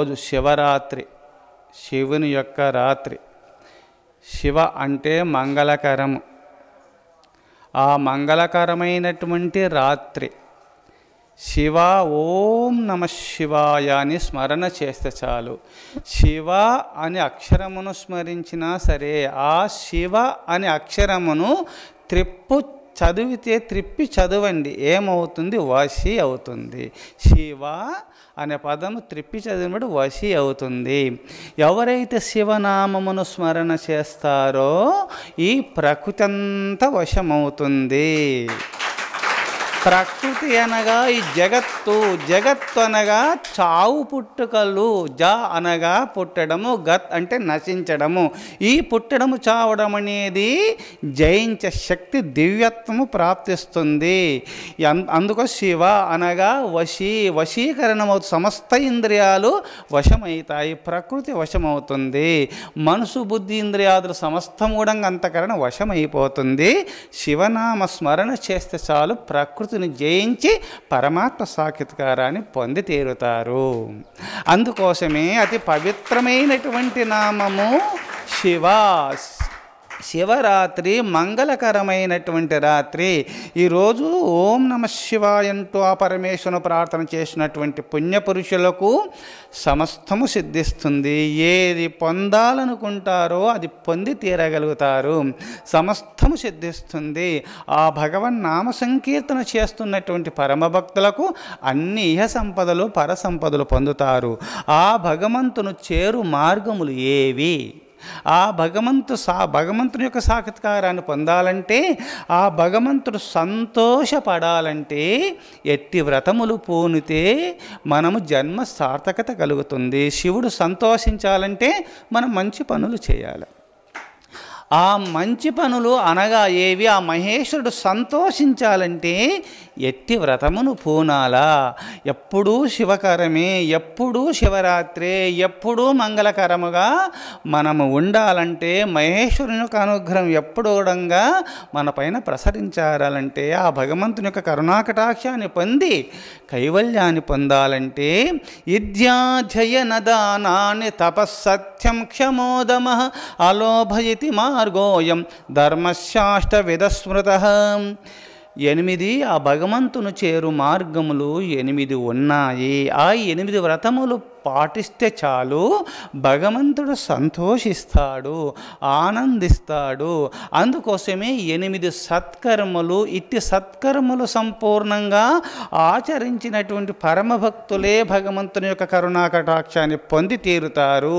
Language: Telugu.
ఈరోజు శివరాత్రి, శివుని యొక్క రాత్రి. శివ అంటే మంగళకరము. ఆ మంగళకరమైనటువంటి రాత్రి శివ ఓం నమ శివాయ అని స్మరణ చేస్తే చాలు. శివ అనే అక్షరమును స్మరించినా సరే, ఆ శివ అనే అక్షరమును త్రిప్పి చదవండి, ఏమవుతుంది? వశి అవుతుంది. శివ అనే పదము త్రిప్పి చదివినప్పుడు వశి అవుతుంది. ఎవరైతే శివనామమును స్మరణ చేస్తారో ఈ ప్రకృతి అంతా వశమవుతుంది. ప్రకృతి అనగా ఈ జగత్తు, జగత్తు అనగా చావు పుట్టుకలు. జ అనగా పుట్టడము, గత్ అంటే నశించడము. ఈ పుట్టడము చావడం అనేది జయించే శక్తి, దివ్యత్వము ప్రాప్తిస్తుంది. అందుకు శివ అనగా వశీకరణమవుతుంది. సమస్త ఇంద్రియాలు వశమవుతాయి, ప్రకృతి వశమవుతుంది. మనసు, బుద్ధి, ఇంద్రియాదులు సమస్తం కూడా అంతకరణ వశమైపోతుంది. శివనామ స్మరణ చేస్తే చాలు, ప్రకృతి జయించి పరమాత్మ సాక్షాత్కారాన్ని పొంది తీరుతారు. అందుకోసమే అతి పవిత్రమైనటువంటి నామము శివ. శివరాత్రి మంగళకరమైనటువంటి రాత్రి. ఈరోజు ఓం నమ శివాయ అంటూ ఆ పరమేశ్వరుని ప్రార్థన చేసినటువంటి పుణ్యపురుషులకు సమస్తము సిద్ధిస్తుంది. ఏది పొందాలనుకుంటారో అది పొంది తీరగలుగుతారు. సమస్తము సిద్ధిస్తుంది. ఆ భగవన్ నామ సంకీర్తన చేస్తున్నటువంటి పరమభక్తులకు అన్ని ఇహ సంపదలు, పర సంపదలు పొందుతారు. ఆ భగవంతును చేరు మార్గములు ఏవి? ఆ భగవంతుని యొక్క సాక్షాత్కారాన్ని పొందాలంటే, ఆ భగవంతుడు సంతోషపడాలంటే ఎట్టి వ్రతములు పూనితే మనము జన్మ సార్థకత కలుగుతుంది. శివుడు సంతోషించాలంటే మనం మంచి పనులు చేయాలి. ఆ మంచి పనులు అనగా ఏవి? ఆ మహేశ్వరుడు సంతోషించాలంటే ఎట్టి వ్రతమును పూనాలా. ఎప్పుడూ శివకరమే, ఎప్పుడూ శివరాత్రే, ఎప్పుడూ మంగళకరముగా మనము ఉండాలంటే, మహేశ్వరుని యొక్క అనుగ్రహం ఎప్పుడూడంగా మన పైన ప్రసరించాలంటే, ఆ భగవంతుని యొక్క కరుణాకటాక్షాన్ని పొంది కైవల్యాన్ని పొందాలంటే విద్యాధ్యయనదానాన్ని తపస్సత్యం క్షమోదమ అలోభయతి మార్గోయం ధర్మశాస్త్రవిదస్మృతః. 8 ఆ భగవంతుని చేరు మార్గములు 8 ఉన్నాయి. ఆ 8 వ్రతములు పాటిస్తే చాలు, భగవంతుడు సంతోషిస్తాడు, ఆనందిస్తాడు. అందుకోసమే 8 సత్కర్మలు. ఇట్టి సత్కర్మలు సంపూర్ణంగా ఆచరించినటువంటి పరమభక్తులే భగవంతుని యొక్క కరుణాకటాక్షాన్ని పొంది తీరుతారు.